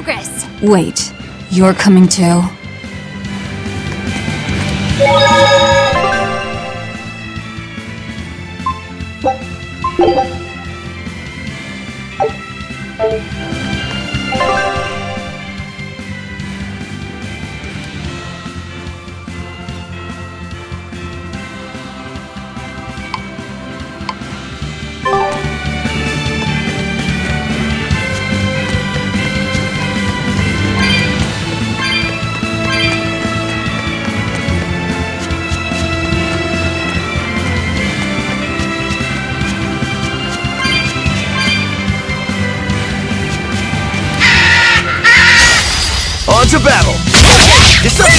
progress! Wait, you're coming too? On to battle! It's up!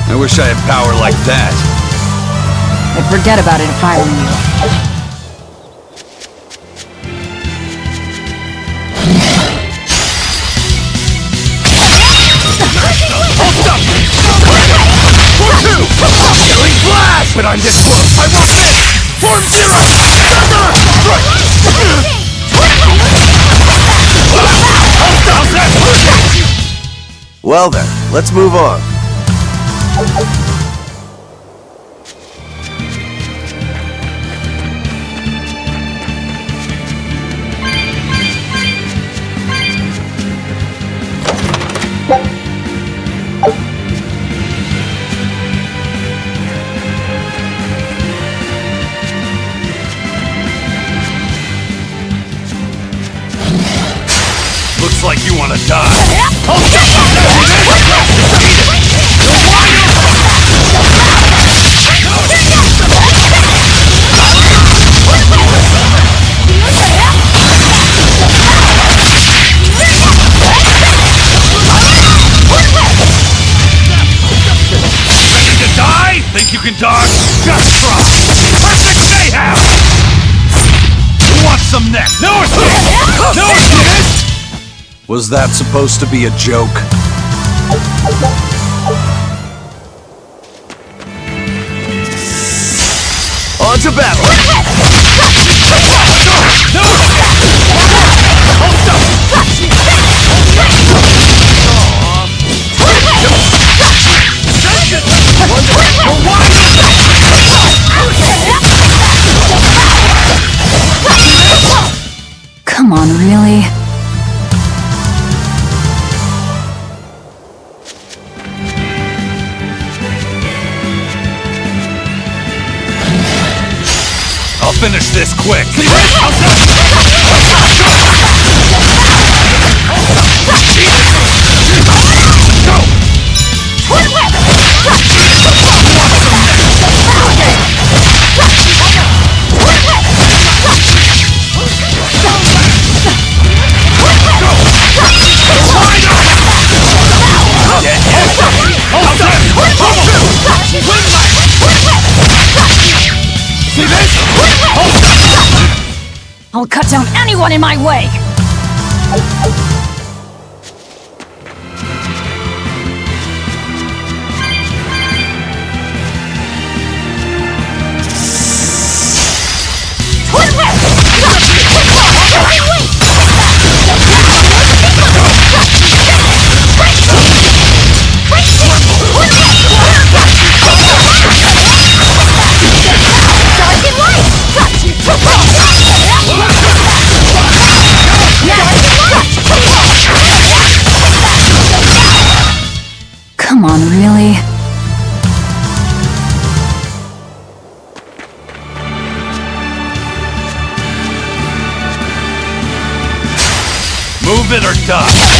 I wish I had power like that. I'd forget about it if I were you. Hold up! Form 2! Killing flash! But I'm this close, I won't miss! Form 0! Thunder! Well then, let's move on. Looks like you want to die. Ready to die? Think you can dodge? Just try. Perfect mayhem! Who wants some next? No, it's no, it's Was that supposed to be a joke? On to battle! Come on, really? I'll finish this quick. I'll cut down anyone in my way! Come on, really? Move it or die.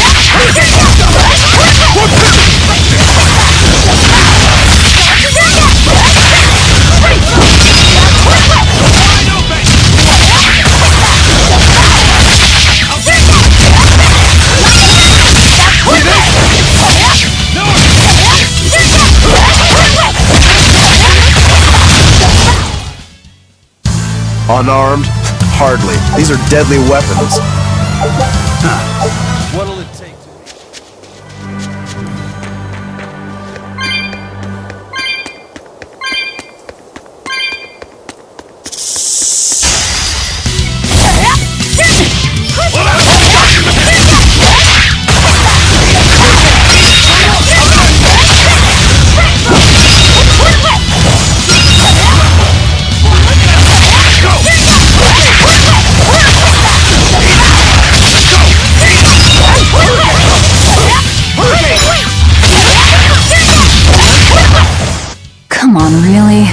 Unarmed? Hardly. These are deadly weapons. What'll it take to... Come on, really?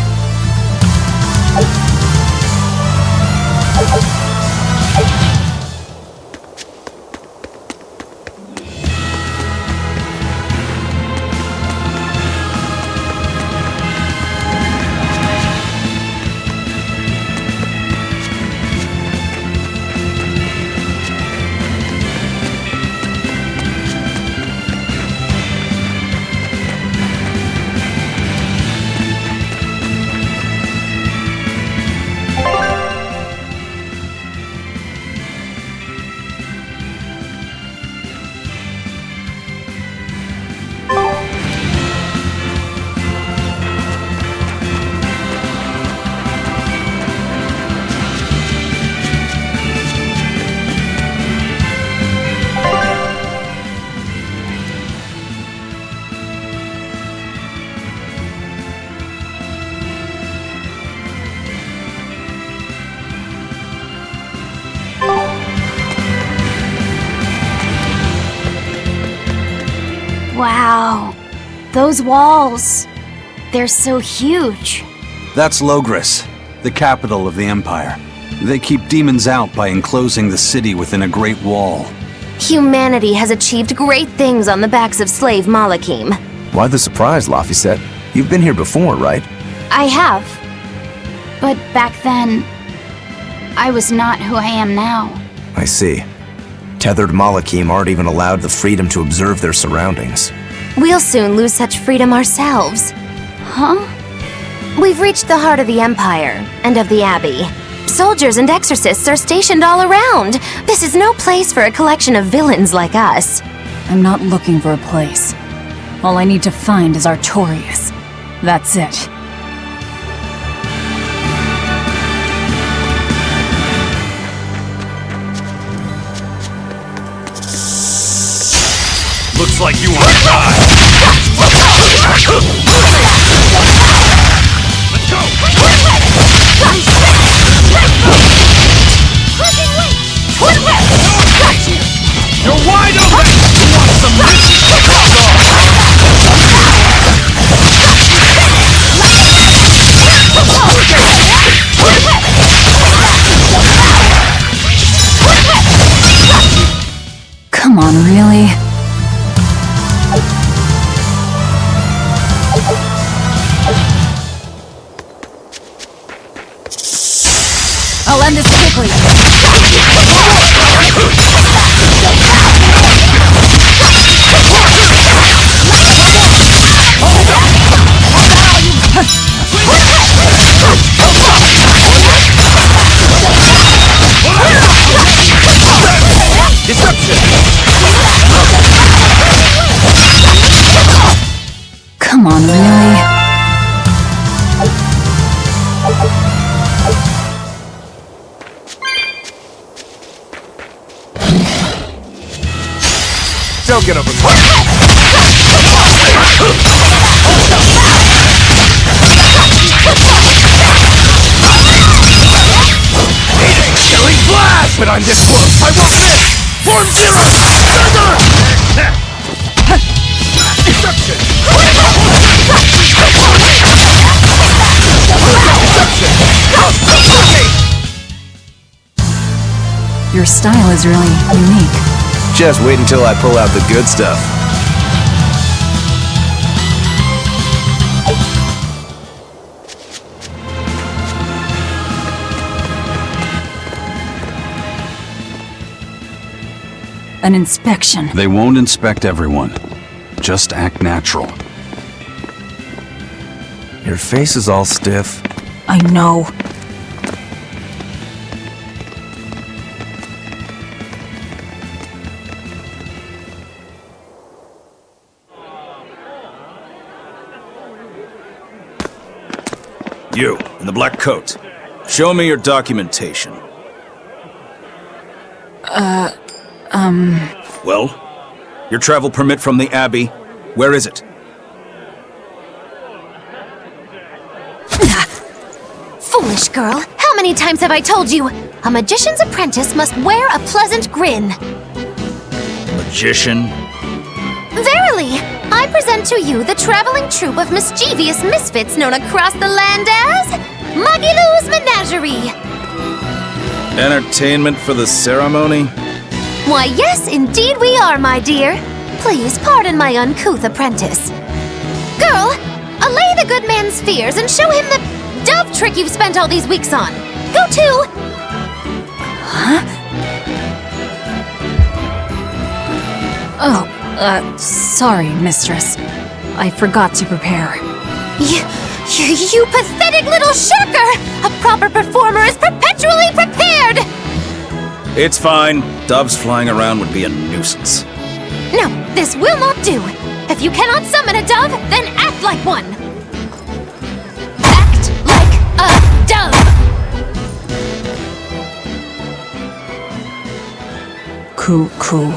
Wow, those walls, they're so huge. That's Logris, the capital of the Empire. They keep demons out by enclosing the city within a great wall. Humanity has achieved great things on the backs of slave Malakim. Why the surprise, Laphicet? You've been here before, right? I have. But back then, I was not who I am now. I see. Tethered Malakim aren't even allowed the freedom to observe their surroundings. We'll soon lose such freedom ourselves. Huh? We've reached the heart of the Empire, and of the Abbey. Soldiers and exorcists are stationed all around. This is no place for a collection of villains like us. I'm not looking for a place. All I need to find is Artorias. That's it. Looks like you want to die. Let's go! You're wide open! You want some Come on, really? I'll end this quickly. Come on, really? Don't get over there. killing blast! But I'm this close. I won't miss. Form zero! Thunder! Deception! Your style is really unique. Just wait until I pull out the good stuff. An inspection. They won't inspect everyone. Just act natural. Your face is all stiff. I know. You, in the black coat. Show me your documentation. Well? Your travel permit from the Abbey, where is it? Foolish girl, how many times have I told you? A magician's apprentice must wear a pleasant grin. Magician? Verily, I present to you the traveling troupe of mischievous misfits known across the land as Magilou's Menagerie. Entertainment for the ceremony? Why, yes, indeed we are, my dear. Please pardon my uncouth apprentice. Girl, allay the good man's fears and show him the dove trick you've spent all these weeks on. Go to... Oh, sorry, mistress. I forgot to prepare. You pathetic little shirker! A proper performer is perpetually prepared! It's fine. Doves flying around would be a nuisance. No, this will not do. If you cannot summon a dove, then act like one. Act like a dove! Cool.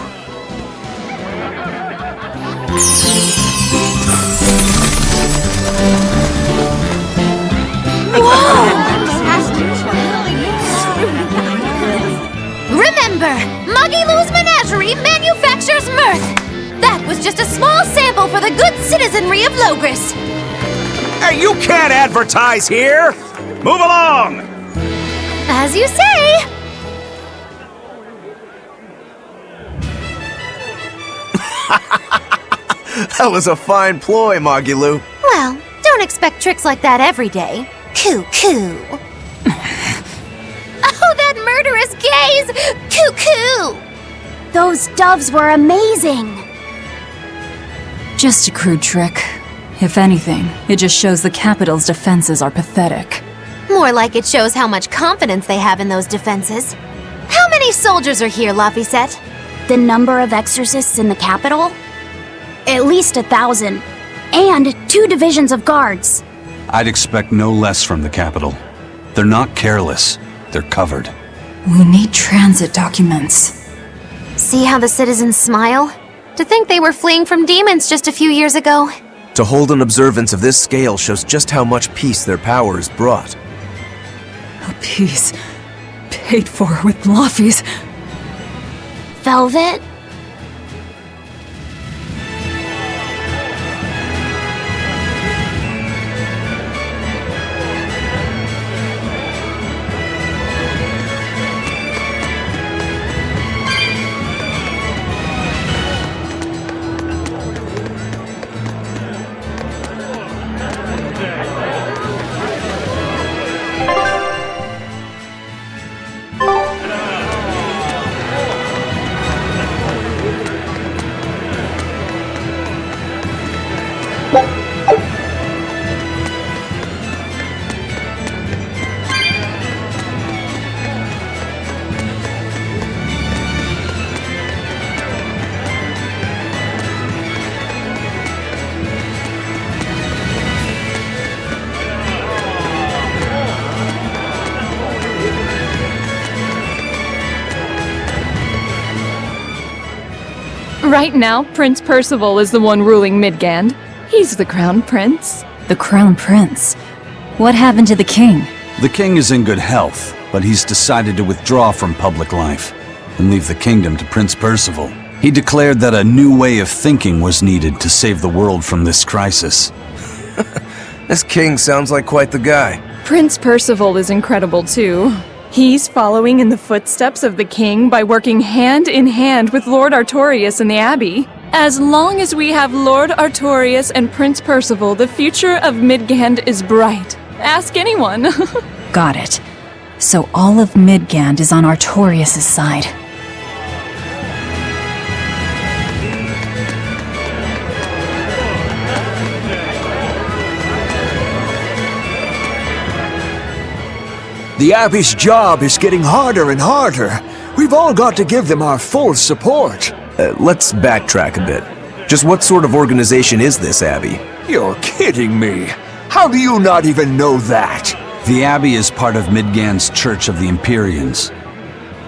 Remember, Magilou's Menagerie manufactures mirth. That was just a small sample for the good citizenry of Logris. Hey, you can't advertise here! Move along! As you say. That was a fine ploy, Magilou. Well, don't expect tricks like that every day. Coo. Oh, that murderous gaze! Coo. Those doves were amazing! Just a crude trick. If anything, it just shows the capital's defenses are pathetic. More like it shows how much confidence they have in those defenses. How many soldiers are here, Laphicette? The number of exorcists in the capital? At least 1,000. And 2 divisions of guards. I'd expect no less from the capital. They're not careless. They're covered. We need transit documents. See how the citizens smile? To think they were fleeing from demons just a few years ago. To hold an observance of this scale shows just how much peace their power has brought. A piece paid for with Laffy's. Velvet? Right now, Prince Percival is the one ruling Midgand. He's the Crown Prince. The Crown Prince? What happened to the king? The king is in good health, but he's decided to withdraw from public life and leave the kingdom to Prince Percival. He declared that a new way of thinking was needed to save the world from this crisis. This king sounds like quite the guy. Prince Percival is incredible too. He's following in the footsteps of the king by working hand in hand with Lord Artorias in the Abbey. As long as we have Lord Artorias and Prince Percival, the future of Midgand is bright. Ask anyone. Got it. So all of Midgand is on Artorias' side. The Abbey's job is getting harder and harder. We've all got to give them our full support. Let's backtrack a bit. Just what sort of organization is this Abbey? You're kidding me. How do you not even know that? The Abbey is part of Midgand's Church of the Empyreans.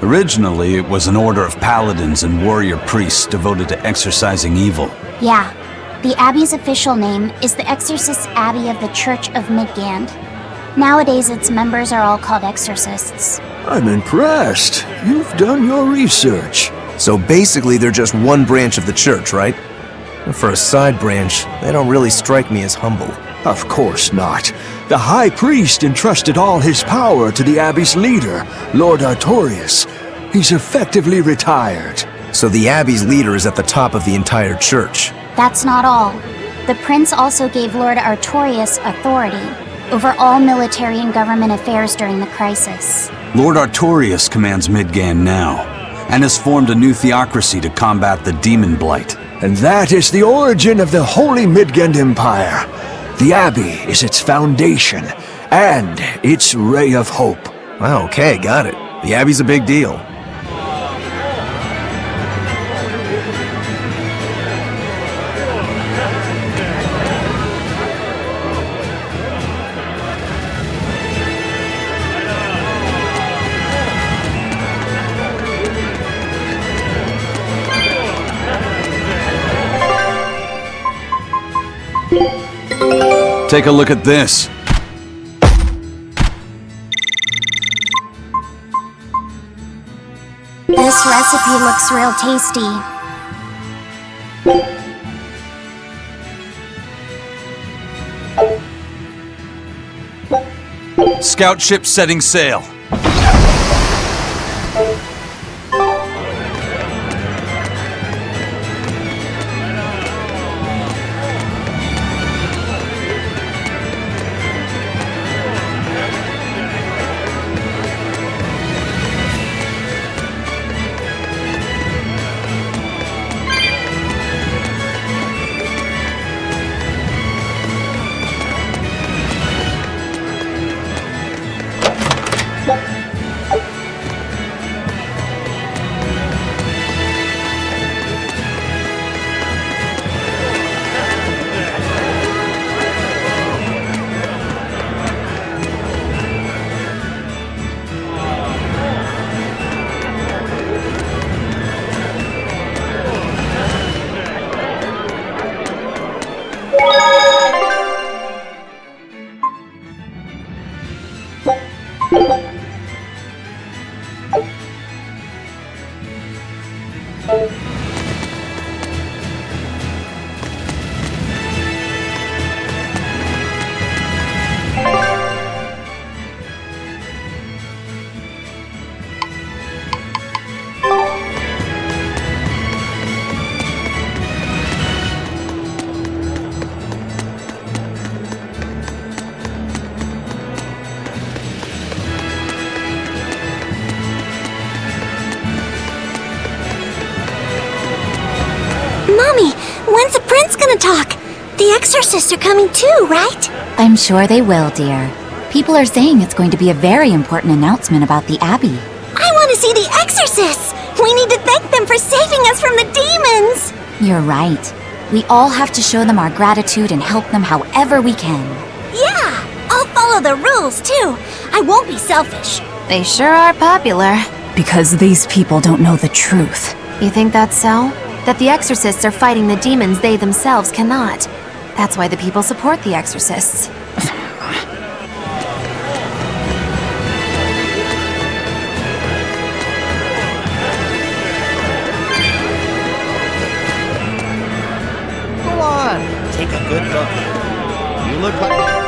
Originally, it was an order of paladins and warrior priests devoted to exorcising evil. Yeah. The Abbey's official name is the Exorcist Abbey of the Church of Midgand. Nowadays, its members are all called exorcists. I'm impressed. You've done your research. So basically, they're just one branch of the church, right? For a side branch, they don't really strike me as humble. Of course not. The High Priest entrusted all his power to the Abbey's leader, Lord Artorius. He's effectively retired. So the Abbey's leader is at the top of the entire church. That's not all. The Prince also gave Lord Artorius authority over all military and government affairs during the crisis. Lord Artorius commands Midgand now, and has formed a new theocracy to combat the demon blight. And that is the origin of the Holy Midgand Empire. The Abbey is its foundation, and its ray of hope. Wow, okay, got it. The Abbey's a big deal. Take a look at this. This recipe looks real tasty. Scout ship setting sail. Mommy, when's the prince gonna talk? The exorcists are coming too, right? I'm sure they will, dear. People are saying it's going to be a very important announcement about the Abbey. I want to see the exorcists! We need to thank them for saving us from the demons! You're right. We all have to show them our gratitude and help them however we can. Yeah! I'll follow the rules, too. I won't be selfish. They sure are popular. Because these people don't know the truth. You think that's so? That the exorcists are fighting the demons they themselves cannot. That's why the people support the exorcists. Go on, take a good look. You look like...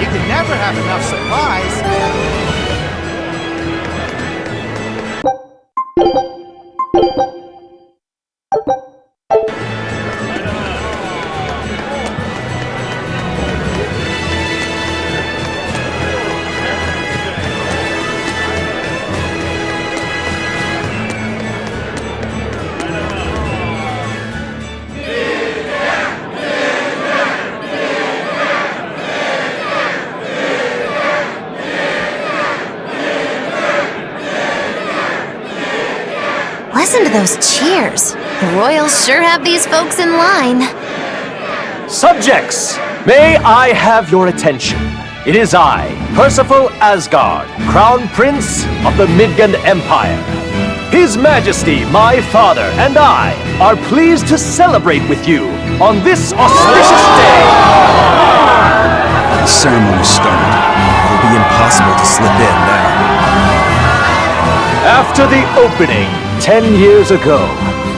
You can never have enough supplies. Listen to those cheers. The royals sure have these folks in line. Subjects, may I have your attention? It is I, Percival Asgard, Crown Prince of the Midgard Empire. His Majesty, my father, and I are pleased to celebrate with you on this auspicious day. The ceremony started. It'll be impossible to slip in now. After the opening, 10 years ago,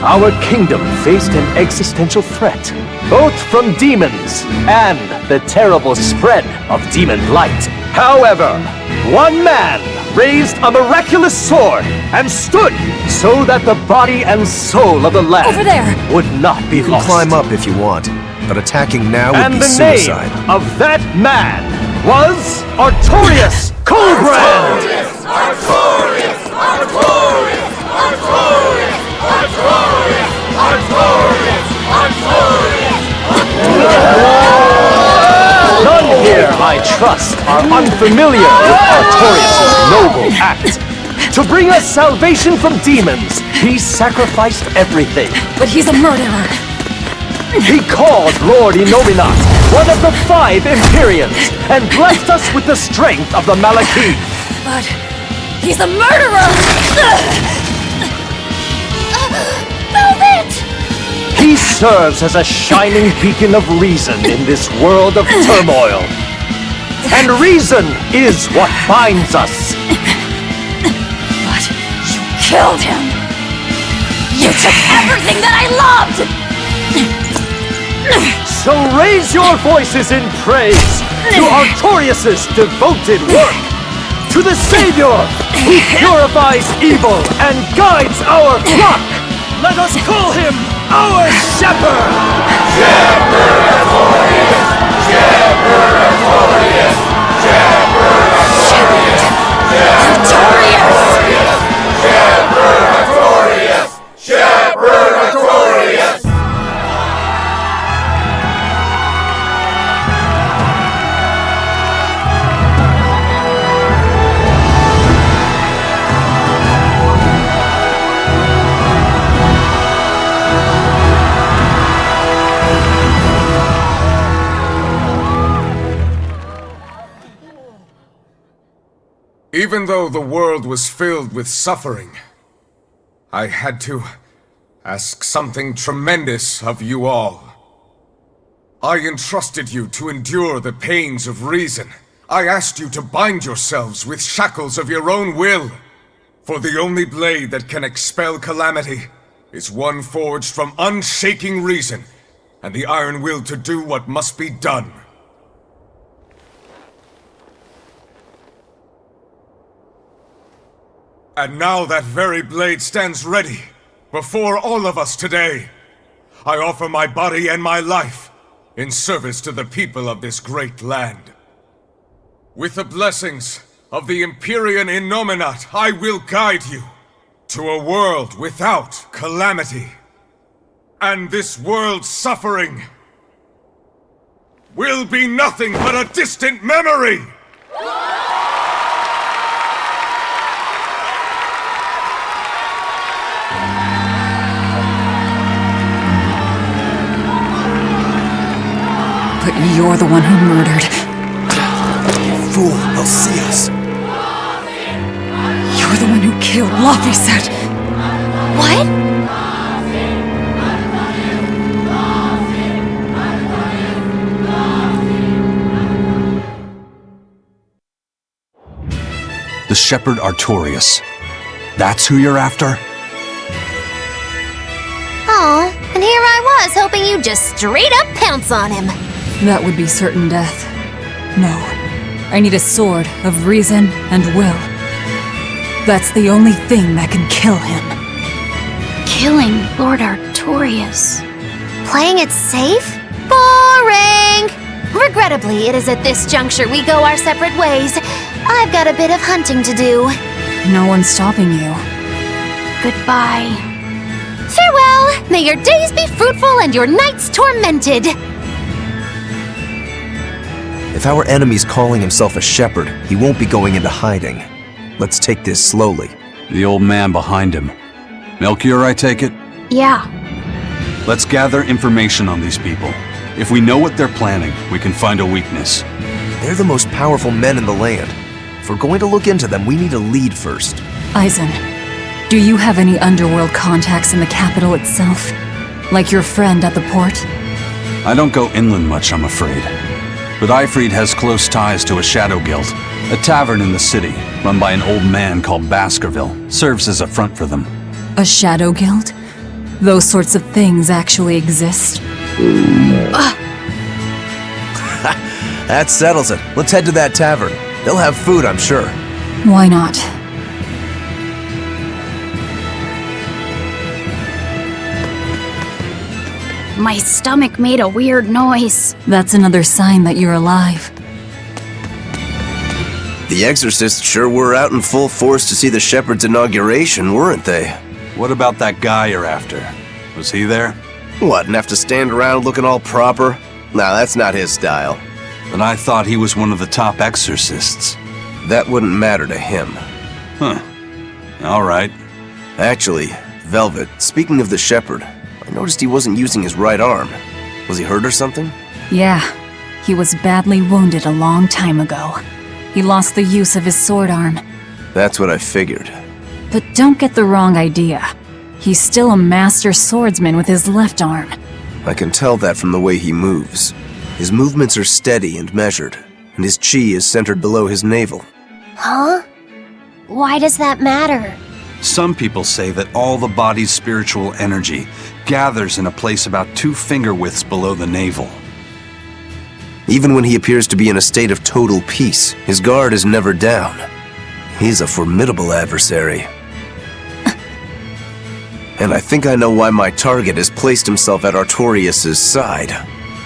our kingdom faced an existential threat, both from demons and the terrible spread of demon blight. However, one man raised a miraculous sword and stood so that the body and soul of the land Over there. would not be You can lost. climb up if you want, but attacking now would And be the suicide. name of that man was Artorius Coldbrand! Artorius! Artorius! Artorius! Artorius! Artorius! Artorius! None here, I trust, are unfamiliar with Artorius' noble act. To bring us salvation from demons, he sacrificed everything. But he's a murderer. He called Lord Inominat, one of the 5 Imperials, and blessed us with the strength of the Malachim. But he's a murderer! Velvet! He serves as a shining beacon of reason in this world of turmoil. And reason is what binds us. But you killed him! You took everything that I loved! So raise your voices in praise to Artorius' devoted work, to the Savior who purifies evil and guides our flock. Let us call him our Shepherd! Shepherd Artorius! Shepherd Artorius! Shepherd Artorius! Even though the world was filled with suffering, I had to ask something tremendous of you all. I entrusted you to endure the pains of reason. I asked you to bind yourselves with shackles of your own will. For the only blade that can expel calamity is one forged from unshaking reason and the iron will to do what must be done. And now that very blade stands ready before all of us today. I offer my body and my life in service to the people of this great land. With the blessings of the Imperial Innominat, I will guide you to a world without calamity. And this world's suffering will be nothing but a distant memory! But you're the one who murdered. Fool, they'll see us. You're the one who killed Laphicet. What? The shepherd Artorias. That's who you're after? Aw, and here I was hoping you'd just straight up pounce on him. That would be certain death. No. I need a sword of reason and will. That's the only thing that can kill him. Killing Lord Artorias. Playing it safe? Boring! Regrettably, it is at this juncture we go our separate ways. I've got a bit of hunting to do. No one's stopping you. Goodbye. Farewell! May your days be fruitful and your nights tormented! If our enemy's calling himself a shepherd, he won't be going into hiding. Let's take this slowly. The old man behind him. Melchior, I take it? Yeah. Let's gather information on these people. If we know what they're planning, we can find a weakness. They're the most powerful men in the land. If we're going to look into them, we need a lead first. Eisen, do you have any underworld contacts in the capital itself? Like your friend at the port? I don't go inland much, I'm afraid. But Eifried has close ties to a shadow guild. A tavern in the city, run by an old man called Baskerville, serves as a front for them. A shadow guild? Those sorts of things actually exist? That settles it. Let's head to that tavern. They'll have food, I'm sure. Why not? My stomach made a weird noise. That's another sign that you're alive. The exorcists sure were out in full force to see the shepherd's inauguration, weren't they? What about that guy you're after? Was he there? What, and have to stand around looking all proper? Nah, that's not his style. But I thought he was one of the top exorcists. That wouldn't matter to him. Huh. All right. Actually, Velvet, speaking of the shepherd, I noticed he wasn't using his right arm. Was he hurt or something? Yeah. He was badly wounded a long time ago. He lost the use of his sword arm. That's what I figured. But don't get the wrong idea. He's still a master swordsman with his left arm. I can tell that from the way he moves. His movements are steady and measured, and his chi is centered below his navel. Huh? Why does that matter? Some people say that all the body's spiritual energy gathers in a place about 2 finger widths below the navel. Even when he appears to be in a state of total peace, his guard is never down. He's a formidable adversary. And I think I know why my target has placed himself at Artorias' side.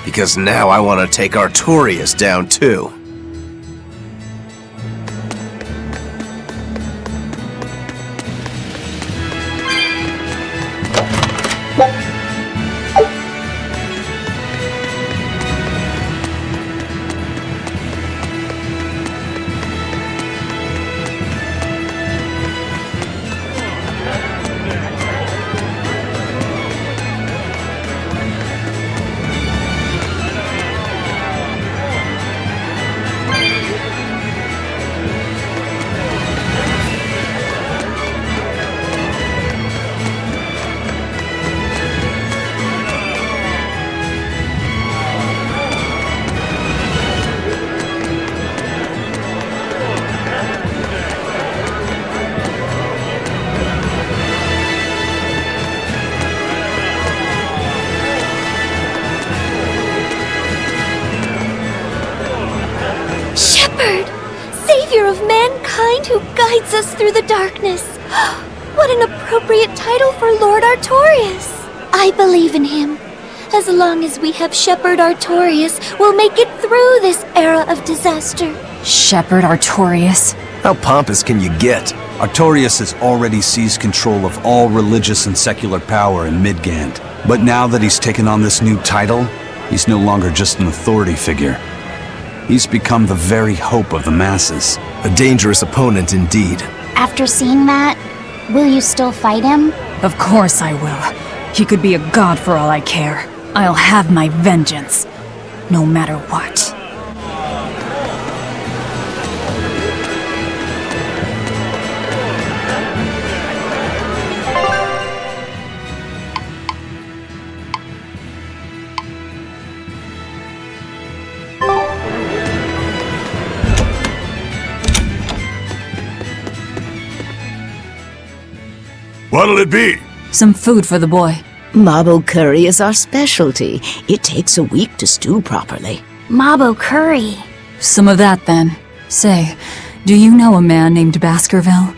Because now I want to take Artorias down too. Shepherd! Savior of mankind who guides us through the darkness. What an appropriate title for Lord Artorias. I believe in him. As long as we have Shepherd Artorias, we'll make it through this era of disaster. Shepherd Artorias? How pompous can you get? Artorias has already seized control of all religious and secular power in Midgand. But now that he's taken on this new title, he's no longer just an authority figure. He's become the very hope of the masses. A dangerous opponent indeed. After seeing that, will you still fight him? Of course I will. He could be a god for all I care. I'll have my vengeance, no matter what. What'll it be? Some food for the boy. Mabo curry is our specialty. It takes a week to stew properly. Mabo curry. Some of that, then. Say, do you know a man named Baskerville?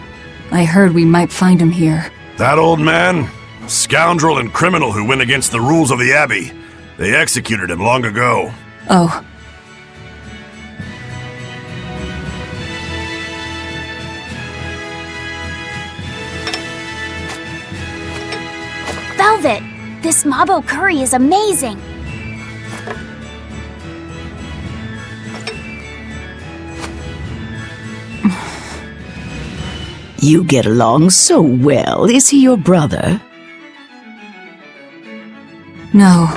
I heard we might find him here. That old man? A scoundrel and criminal who went against the rules of the Abbey. They executed him long ago. Oh. Velvet, this Mabo curry is amazing. You get along so well. Is he your brother? No.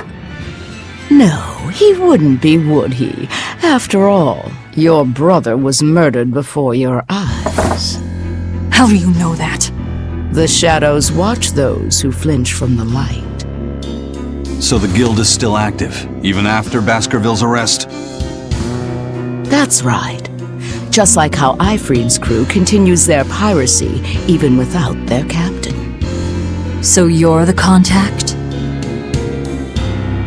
No, he wouldn't be, would he? After all, your brother was murdered before your eyes. How do you know that? The shadows watch those who flinch from the light. So the guild is still active, even after Baskerville's arrest? That's right. Just like how Ifrid's crew continues their piracy, even without their captain. So you're the contact?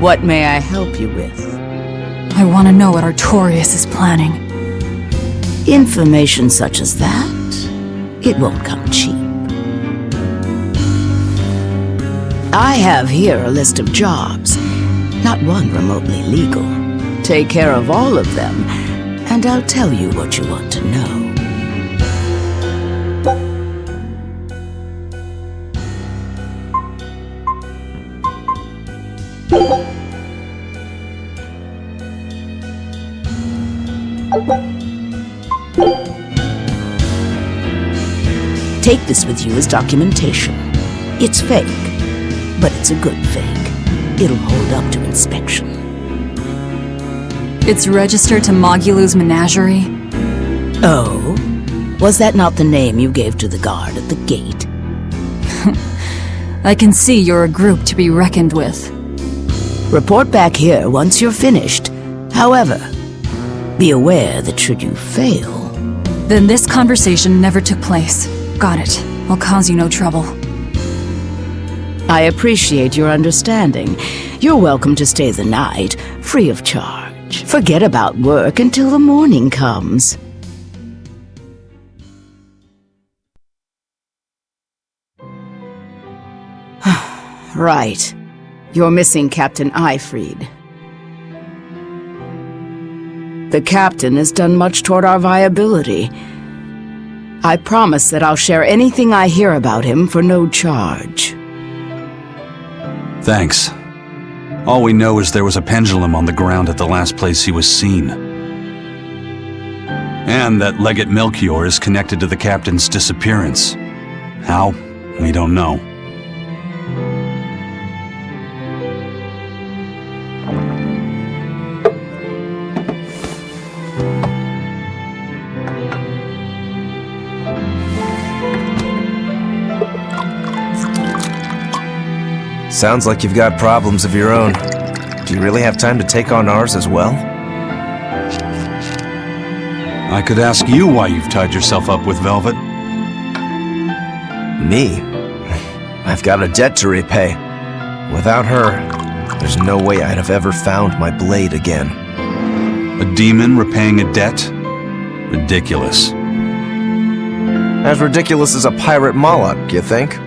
What may I help you with? I want to know what Artorias is planning. Information such as that, it won't come cheap. I have here a list of jobs, not one remotely legal. Take care of all of them, and I'll tell you what you want to know. Take this with you as documentation. It's fake, but it's a good fake. It'll hold up to inspection. It's registered to Mogulu's menagerie? Oh? Was that not the name you gave to the guard at the gate? I can see you're a group to be reckoned with. Report back here once you're finished. However, be aware that should you fail... Then this conversation never took place. Got it. I'll cause you no trouble. I appreciate your understanding. You're welcome to stay the night, free of charge. Forget about work until the morning comes. Right. You're missing Captain Ifrid. The captain has done much toward our viability. I promise that I'll share anything I hear about him for no charge. Thanks. All we know is there was a pendulum on the ground at the last place he was seen. And that Legate Melchior is connected to the captain's disappearance. How? We don't know. Sounds like you've got problems of your own. Do you really have time to take on ours as well? I could ask you why you've tied yourself up with Velvet. Me? I've got a debt to repay. Without her, there's no way I'd have ever found my blade again. A demon repaying a debt? Ridiculous. As ridiculous as a pirate Moloch, you think?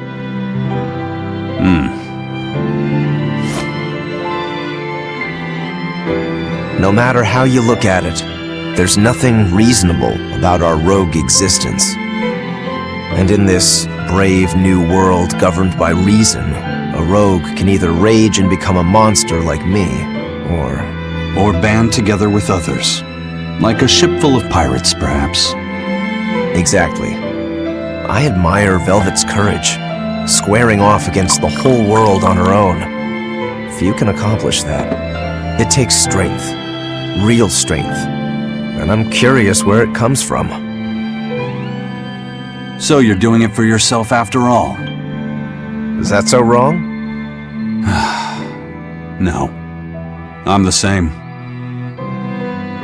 No matter how you look at it, there's nothing reasonable about our rogue existence. And in this brave new world governed by reason, a rogue can either rage and become a monster like me, or band together with others. Like a ship full of pirates, perhaps. Exactly. I admire Velvet's courage, squaring off against the whole world on her own. Few can accomplish that. It takes strength, real strength, and I'm curious where it comes from. So you're doing it for yourself after all? Is that so wrong? No. I'm the same.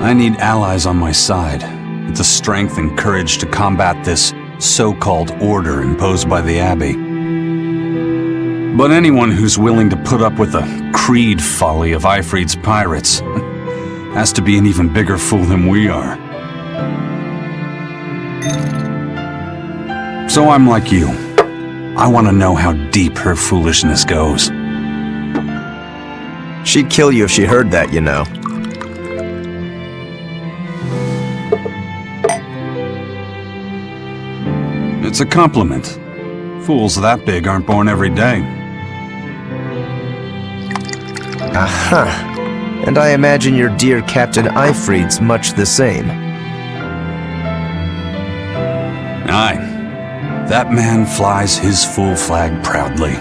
I need allies on my side, with the strength and courage to combat this so-called order imposed by the Abbey. But anyone who's willing to put up with the creed folly of Ifrit's pirates has to be an even bigger fool than we are. So I'm like you. I want to know how deep her foolishness goes. She'd kill you if she heard that, you know. It's a compliment. Fools that big aren't born every day. Aha! And I imagine your dear Captain Ifrit's much the same. Aye. That man flies his full flag proudly.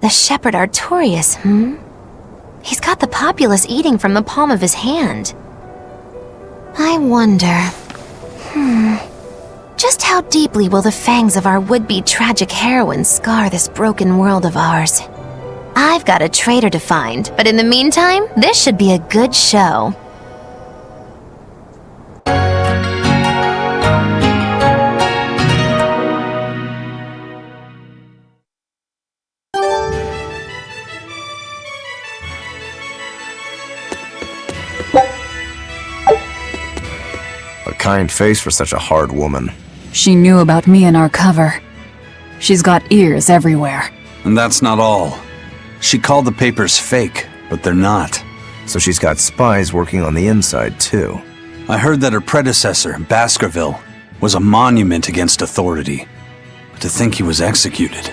The shepherd Artorius, He's got the populace eating from the palm of his hand. I wonder... Just how deeply will the fangs of our would-be tragic heroine scar this broken world of ours? I've got a traitor to find, but in the meantime, this should be a good show. Kind face for such a hard woman. She knew about me and our cover. She's got ears everywhere. And that's not all. She called the papers fake, but they're not. So she's got spies working on the inside, too. I heard that her predecessor, Baskerville, was a monument against authority. But to think he was executed.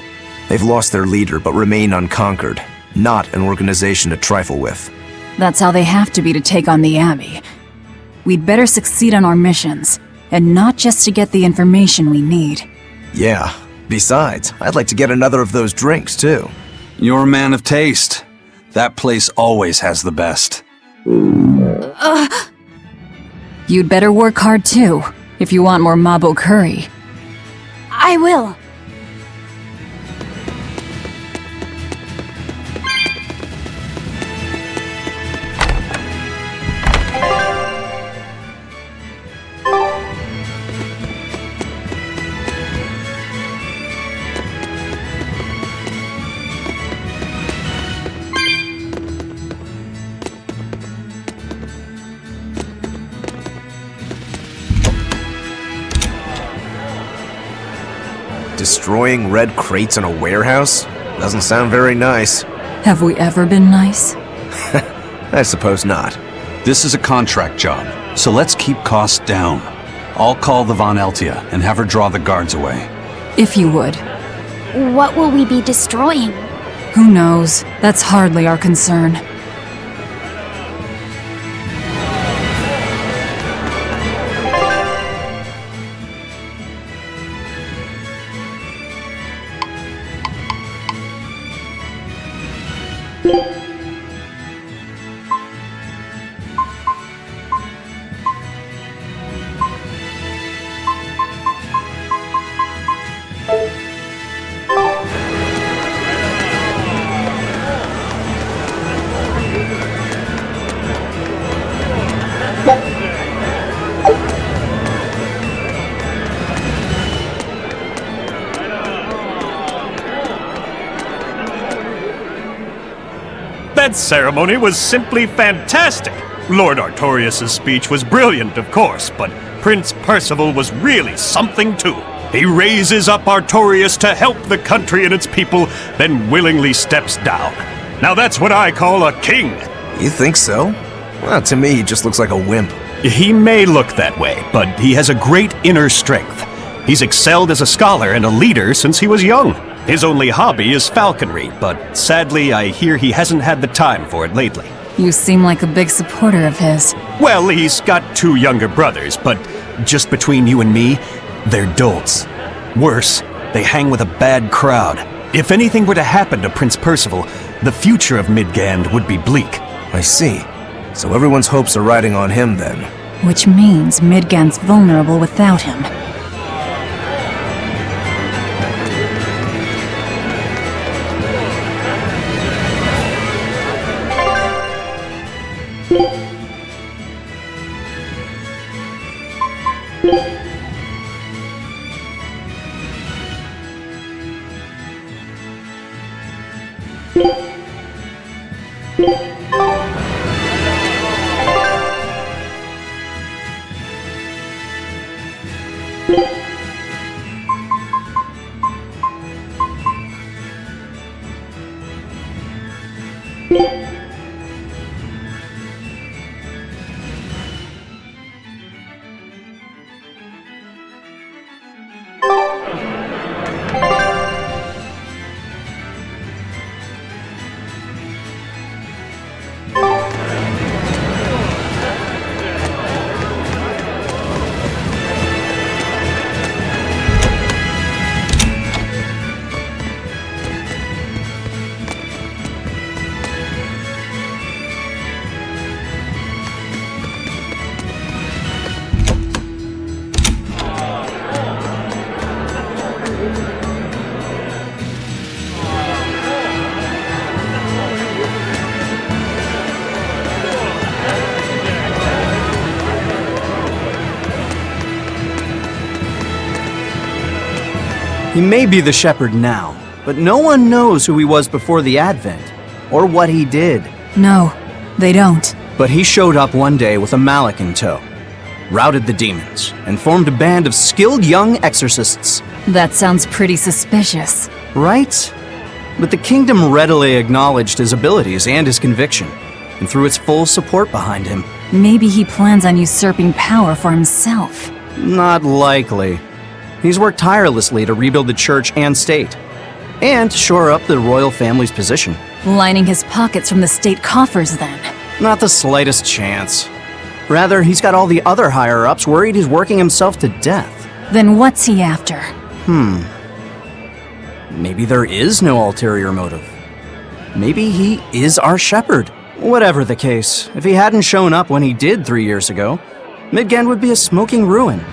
They've lost their leader, but remain unconquered. Not an organization to trifle with. That's how they have to be to take on the Abbey. We'd better succeed on our missions, and not just to get the information we need. Yeah. Besides, I'd like to get another of those drinks, too. You're a man of taste. That place always has the best. You'd better work hard, too, if you want more Mabo curry. I will. Destroying red crates in a warehouse? Doesn't sound very nice. Have we ever been nice? I suppose not. This is a contract job, so let's keep costs down. I'll call the Von Eltia and have her draw the guards away. If you would. What will we be destroying? Who knows? That's hardly our concern. That ceremony was simply fantastic. Lord Artorias' speech was brilliant, of course, but Prince Percival was really something too. He raises up Artorias to help the country and its people, then willingly steps down. Now that's what I call a king. You think so? Well, to me, he just looks like a wimp. He may look that way, but he has a great inner strength. He's excelled as a scholar and a leader since he was young. His only hobby is falconry, but sadly I hear he hasn't had the time for it lately. You seem like a big supporter of his. Well, he's got 2 younger brothers, but just between you and me, they're dolts. Worse, they hang with a bad crowd. If anything were to happen to Prince Percival, the future of Midgand would be bleak. I see. So everyone's hopes are riding on him then. Which means Midgand's vulnerable without him. He may be the shepherd now, but no one knows who he was before the Advent, or what he did. No, they don't. But he showed up one day with a mallet in tow, routed the demons, and formed a band of skilled young exorcists. That sounds pretty suspicious. Right? But the kingdom readily acknowledged his abilities and his conviction, and threw its full support behind him. Maybe he plans on usurping power for himself. Not likely. He's worked tirelessly to rebuild the church and state, and shore up the royal family's position. Lining his pockets from the state coffers, then. Not the slightest chance. Rather, he's got all the other higher-ups worried he's working himself to death. Then what's he after? Maybe there is no ulterior motive. Maybe he is our shepherd. Whatever the case, if he hadn't shown up when he did 3 years ago, Midgand would be a smoking ruin.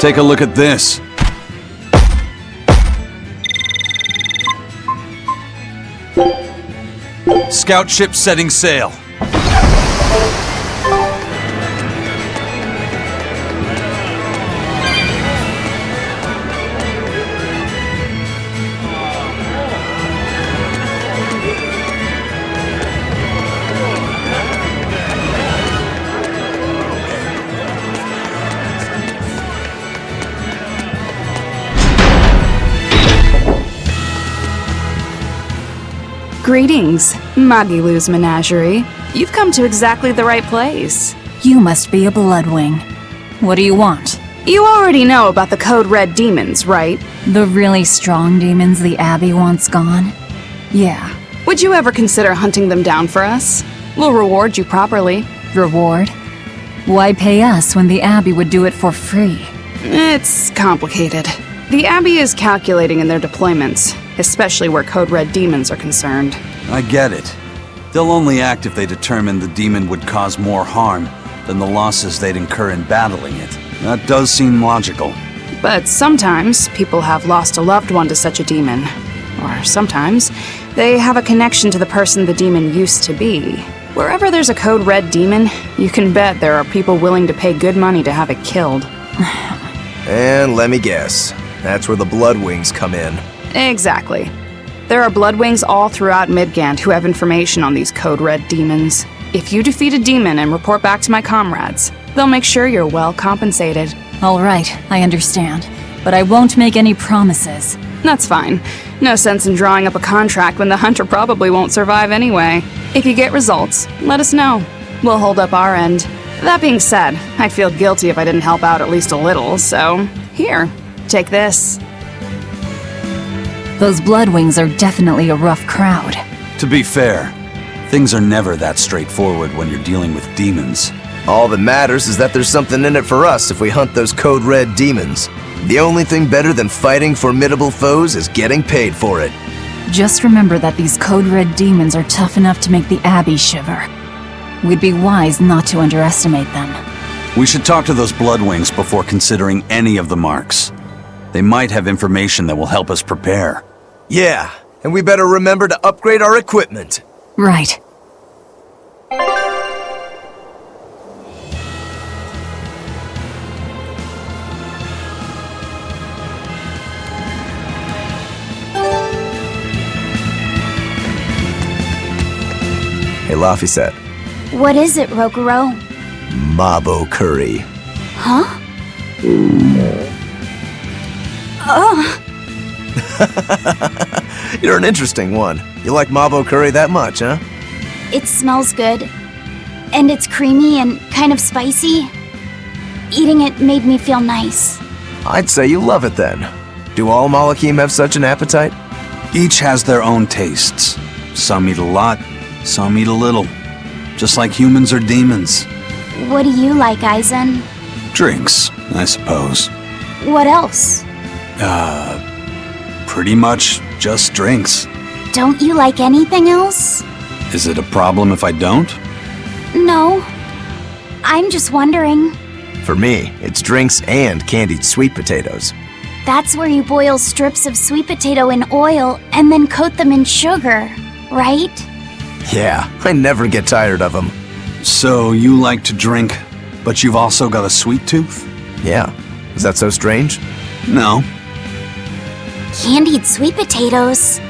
Take a look at this. Scout ship setting sail. Greetings, Magilou's menagerie. You've come to exactly the right place. You must be a Bloodwing. What do you want? You already know about the Code Red demons, right? The really strong demons the Abbey wants gone? Yeah. Would you ever consider hunting them down for us? We'll reward you properly. Reward? Why pay us when the Abbey would do it for free? It's complicated. The Abbey is calculating in their deployments, especially where Code Red demons are concerned. I get it. They'll only act if they determine the demon would cause more harm than the losses they'd incur in battling it. That does seem logical. But sometimes people have lost a loved one to such a demon. Or sometimes they have a connection to the person the demon used to be. Wherever there's a Code Red demon, you can bet there are people willing to pay good money to have it killed. And let me guess, that's where the Bloodwings come in. Exactly. There are Bloodwings all throughout Midgand who have information on these Code Red demons. If you defeat a demon and report back to my comrades, they'll make sure you're well compensated. All right, I understand. But I won't make any promises. That's fine. No sense in drawing up a contract when the hunter probably won't survive anyway. If you get results, let us know. We'll hold up our end. That being said, I'd feel guilty if I didn't help out at least a little, so here, take this. Those Bloodwings are definitely a rough crowd. To be fair, things are never that straightforward when you're dealing with demons. All that matters is that there's something in it for us if we hunt those Code Red demons. The only thing better than fighting formidable foes is getting paid for it. Just remember that these Code Red demons are tough enough to make the Abbey shiver. We'd be wise not to underestimate them. We should talk to those Bloodwings before considering any of the marks. They might have information that will help us prepare. Yeah, and we better remember to upgrade our equipment. Right. Hey, Laphicet. What is it, Rokuro? Mabo curry. Huh? You're an interesting one. You like Mabo curry that much, huh? It smells good. And it's creamy and kind of spicy. Eating it made me feel nice. I'd say you love it then. Do all Malakim have such an appetite? Each has their own tastes. Some eat a lot, some eat a little. Just like humans or demons. What do you like, Aizen? Drinks, I suppose. What else? Pretty much just drinks. Don't you like anything else? Is it a problem if I don't? No. I'm just wondering. For me, it's drinks and candied sweet potatoes. That's where you boil strips of sweet potato in oil and then coat them in sugar, right? Yeah, I never get tired of them. So you like to drink, but you've also got a sweet tooth? Yeah. Is that so strange? No. Candied sweet potatoes.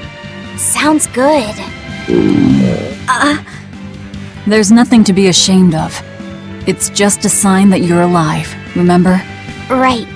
Sounds good. There's nothing to be ashamed of. It's just a sign that you're alive, remember? Right.